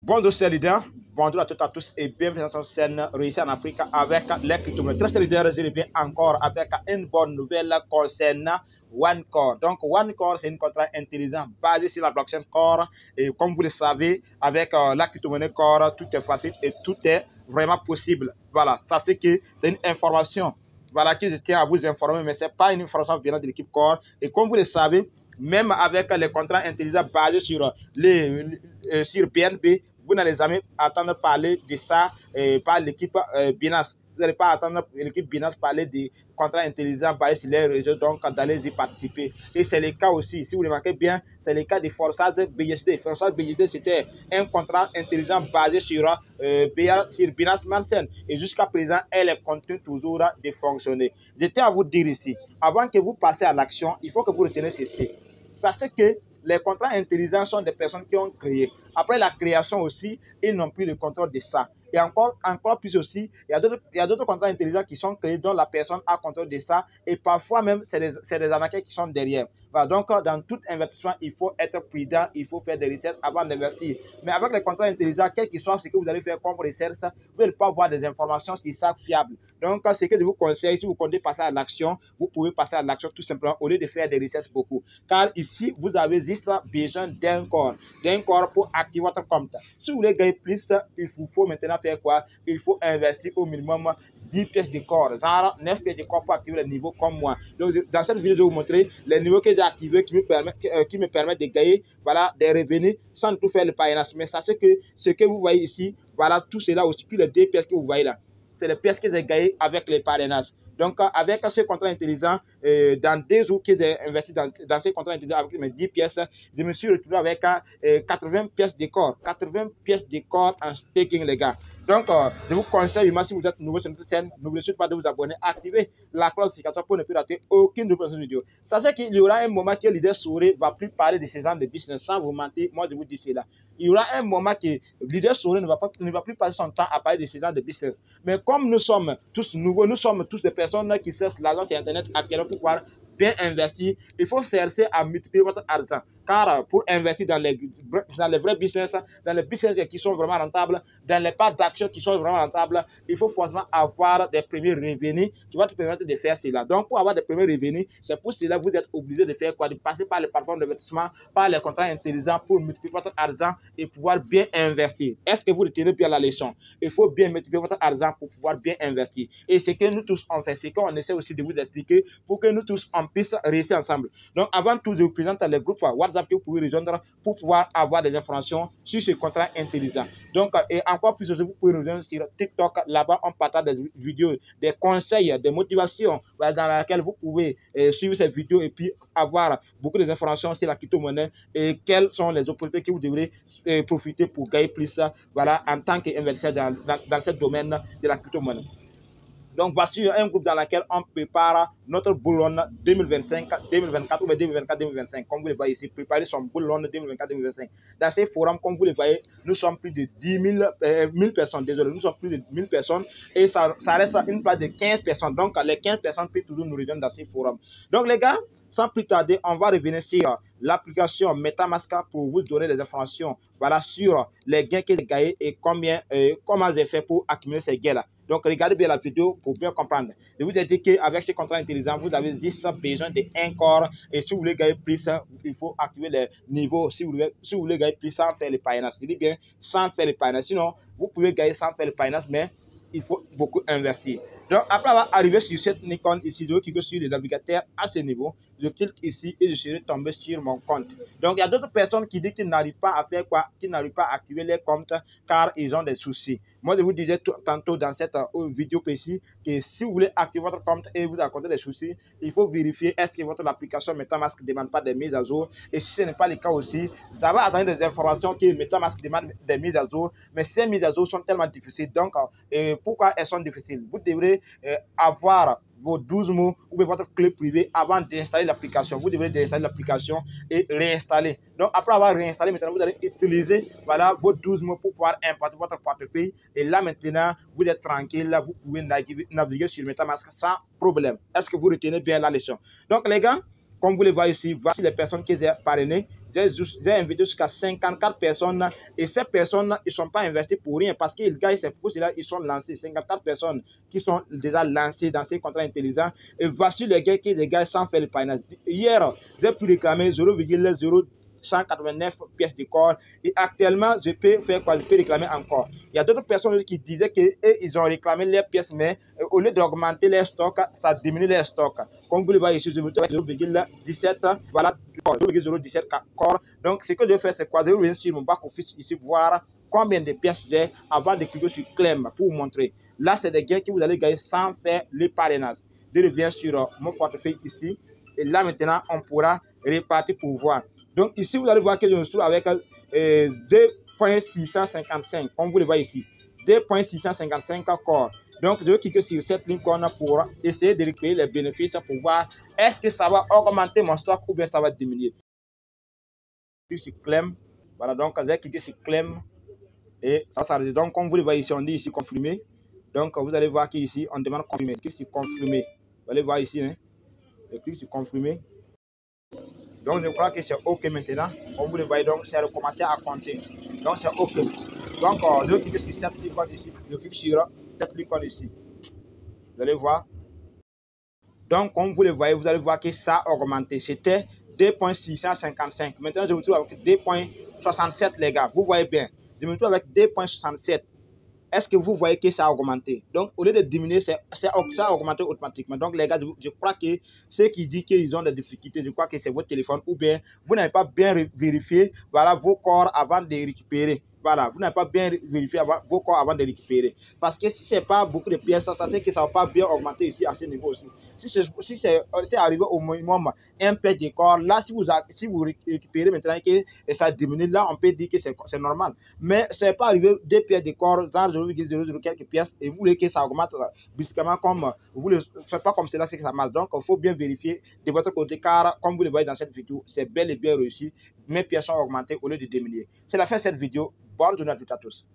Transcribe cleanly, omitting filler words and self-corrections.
Bonjour chers leaders, bonjour à toutes et à tous et bienvenue dans cette chaîne Réussir en Afrique avec les crypto-monnaies. Très chers leaders, je reviens encore avec une bonne nouvelle concernant OneCore. Donc OneCore, c'est une contrat intelligent basé sur la blockchain Core et comme vous le savez, avec la crypto-monnaie Core, tout est facile et tout est vraiment possible. Voilà, ça c'est que c'est une information voilà, que je tiens à vous informer, mais ce n'est pas une information venant de l'équipe Core. Et comme vous le savez, même avec les contrats intelligents basés sur BNB, vous n'allez jamais entendre parler de ça par l'équipe Binance. Vous n'allez pas entendre l'équipe Binance parler des contrats intelligents basés sur les réseaux, donc d'aller y participer. Et c'est le cas aussi, si vous remarquez bien, c'est le cas de Forçage BSD. Forçage BSD, c'était un contrat intelligent basé sur Binance Smart Chain. Et jusqu'à présent, elle continue toujours de fonctionner. Je tiens à vous dire ici, avant que vous passez à l'action, il faut que vous reteniez ceci. Sachez que les contrats intelligents sont des personnes qui ont créé. Après la création aussi, ils n'ont plus le contrôle de ça. Et encore plus aussi, il y a d'autres contrats intelligents qui sont créés dont la personne a contrôle de ça. Et parfois même, c'est des arnaqueurs qui sont derrière. Voilà, donc, dans tout investissement, il faut être prudent, il faut faire des recherches avant d'investir. Mais avec les contrats intelligents, quel que soit ce que vous allez faire comme recherche, vous n'allez pas avoir des informations qui sont fiables. Donc, ce que je vous conseille, si vous comptez passer à l'action, vous pouvez passer à l'action tout simplement au lieu de faire des recherches beaucoup. Car ici, vous avez juste besoin d'un corps pour activer votre compte. Si vous voulez gagner plus, il vous faut maintenant faire quoi? Il faut investir au minimum 10 pièces de corps, genre 9 pièces de corps pour activer les niveaux comme moi. Donc, dans cette vidéo, je vais vous montrer les niveaux que j'ai activés qui me permettent de gagner voilà, des revenus sans tout faire le parrainage. Mais sachez que ce que vous voyez ici, voilà, tout cela aussi, plus les 2 pièces que vous voyez là, c'est les pièces que j'ai gagnées avec les parrainages. Donc, avec ce contrat intelligent, dans 2 jours que j'ai investi dans ce contrat intelligent avec mes 10 pièces, je me suis retrouvé avec 80 pièces de corps. 80 pièces de corps en staking, les gars. Donc, je vous conseille, si vous êtes nouveau sur notre chaîne, n'oubliez surtout pas de vous abonner, activer la cloche de notification pour ne plus rater aucune de vos vidéos. Sachez qu'il y aura un moment que Leader Souré ne va plus parler de ces gens de business sans vous mentir. Moi, je vous dis cela. Il y aura un moment que Leader Souré ne va plus passer son temps à parler de ces gens de business. Mais comme nous sommes tous nouveaux, nous sommes tous des personnes qui cherchent l'argent sur Internet actuellement pour pouvoir bien investir, il faut chercher à multiplier votre argent. Car pour investir dans les vrais business, dans les business qui sont vraiment rentables, dans les parts d'actions qui sont vraiment rentables, il faut forcément avoir des premiers revenus qui vont te permettre de faire cela. Donc, pour avoir des premiers revenus, c'est pour cela que vous êtes obligé de faire quoi? De passer par les plateformes d'investissement, par les contrats intelligents pour multiplier votre argent et pouvoir bien investir. Est-ce que vous retenez bien la leçon? Il faut bien multiplier votre argent pour pouvoir bien investir. Et c'est que nous tous on fait, c'est qu'on essaie aussi de vous expliquer pour que nous tous on puisse réussir ensemble. Donc, avant tout, je vous présente les groupes WhatsApp que vous pouvez rejoindre pour pouvoir avoir des informations sur ce contrat intelligent. Donc, et encore plus, vous pouvez nous rejoindre sur TikTok. Là-bas, on partage des vidéos, des conseils, des motivations dans lesquelles vous pouvez suivre ces vidéos et puis avoir beaucoup d'informations sur la crypto-monnaie et quelles sont les opportunités que vous devrez profiter pour gagner plus voilà, en tant qu'investisseur dans ce domaine de la crypto-monnaie. Donc, voici un groupe dans lequel on prépare notre boulon 2025-2024 ou 2024-2025. Comme vous le voyez ici, préparer son boulon 2024-2025. Dans ces forums, comme vous le voyez, nous sommes plus de 1000 personnes. Désolé, nous sommes plus de 1000 personnes et ça reste une place de 15 personnes. Donc, les 15 personnes peuvent toujours nous rejoindre dans ces forums. Donc, les gars, sans plus tarder, on va revenir sur l'application MetaMask pour vous donner des informations voilà, sur les gains que j'ai gagnés et comment j'ai fait pour accumuler ces gains-là. Donc, regardez bien la vidéo pour bien comprendre. Je vous ai dit qu'avec ce contrat intelligent, vous avez juste besoin d'un corps. Et si vous voulez gagner plus, il faut activer les niveaux. Si vous voulez gagner plus sans faire le parrainage, je dis bien sans faire le parrainage. Sinon, vous pouvez gagner sans faire le parrainage, mais il faut beaucoup investir. Donc, après avoir arrivé sur cette icône ici, je clique sur le navigateur à ce niveau. Je clique ici et je serai tombé sur mon compte. Donc, il y a d'autres personnes qui disent qu'ils n'arrivent pas à faire quoi? Qu'ils n'arrivent pas à activer les comptes car ils ont des soucis. Moi, je vous disais tantôt dans cette vidéo précise que si vous voulez activer votre compte et vous rencontrez des soucis, il faut vérifier est-ce que votre application MetaMask ne demande pas des mises à jour. Et si ce n'est pas le cas aussi, ça va attendre des informations que MetaMask demande des mises à jour. Mais ces mises à jour sont tellement difficiles. Donc, pourquoi elles sont difficiles? Vous devrez avoir vos 12 mots ou votre clé privée avant d'installer l'application. Vous devrez désinstaller l'application et réinstaller. Donc, après avoir réinstallé, maintenant, vous allez utiliser voilà, vos 12 mots pour pouvoir importer votre portefeuille. Et là, maintenant, vous êtes tranquille. Là, vous pouvez naviguer sur MetaMask sans problème. Est-ce que vous retenez bien la leçon? Donc, les gars, Comme vous le voyez ici, voici les personnes que j'ai parrainées. J'ai invité jusqu'à 54 personnes et ces personnes, ils ne sont pas investis pour rien parce qu'ils gagnent, c'est pour cela qu'ils sont lancés. 54 personnes qui sont déjà lancées dans ces contrats intelligents. Et voici les gars qui gagnent sans faire le parrainage. Hier, j'ai pu réclamer 0,0189 pièces de corps et actuellement, je peux faire quoi? Je peux réclamer encore. Il y a d'autres personnes qui disaient qu'ils ont réclamé les pièces, mais au lieu d'augmenter les stocks, ça diminue les stocks. Comme vous le voyez ici, je me trouve à 0,17, voilà, 0,017 corps. Donc, ce que je vais faire, c'est quoi? Je vais revenir sur mon back-office ici, voir combien de pièces j'ai avant de cliquer sur Claim pour vous montrer. Là, c'est des gains que vous allez gagner sans faire le parrainage. Je reviens sur mon portefeuille ici. Et là, maintenant, on pourra répartir pour voir. Donc, ici, vous allez voir que je me trouve avec 2,655, comme vous le voyez ici. 2,655 corps. Donc, je vais cliquer sur cette ligne pour essayer de récupérer les bénéfices pour voir est-ce que ça va augmenter mon stock ou bien ça va diminuer. Clique sur Claim. Voilà, donc, je vais cliquer sur Claim et ça s'arrête. Donc, comme vous le voyez ici, on dit ici confirmer. Donc, vous allez voir qu'ici, on demande confirmer. Clique sur confirmer. Vous allez voir ici, hein. Je clique sur confirmer. Donc, je crois que c'est OK maintenant. Comme vous le voyez, donc, c'est recommencer à compter. Donc, c'est OK. Donc, je vais cliquer sur cette icône ici. Je clique sur cette icône ici. Vous allez voir. Donc, comme vous le voyez, vous allez voir que ça a augmenté. C'était 2,655. Maintenant, je me trouve avec 2,67, les gars. Vous voyez bien. Je me trouve avec 2,67. Est-ce que vous voyez que ça a augmenté? Donc, au lieu de diminuer, ça a augmenté automatiquement. Donc, les gars, je crois que ceux qui disent qu'ils ont des difficultés, je crois que c'est votre téléphone ou bien vous n'avez pas bien vérifié, voilà, vos corps avant de récupérer. Voilà, vous n'avez pas bien vérifié vos corps avant de récupérer. Parce que si ce n'est pas beaucoup de pièces, ça c'est que ça ne va pas bien augmenter ici à ce niveau aussi. Si c'est arrivé au minimum un pièce de corps, là, si vous récupérez maintenant que ça diminue, là, on peut dire que c'est normal. Mais ce n'est pas arrivé 2 pièces de corps, genre 0,00 quelques pièces, et vous voulez que ça augmente brusquement comme vous voulez. Ce n'est pas comme cela que ça marche. Donc, il faut bien vérifier de votre côté, car comme vous le voyez dans cette vidéo, c'est bel et bien réussi. Mes pièces sont augmentées au lieu de diminuer. C'est la fin de cette vidéo. Bonne journée à toutes et à tous.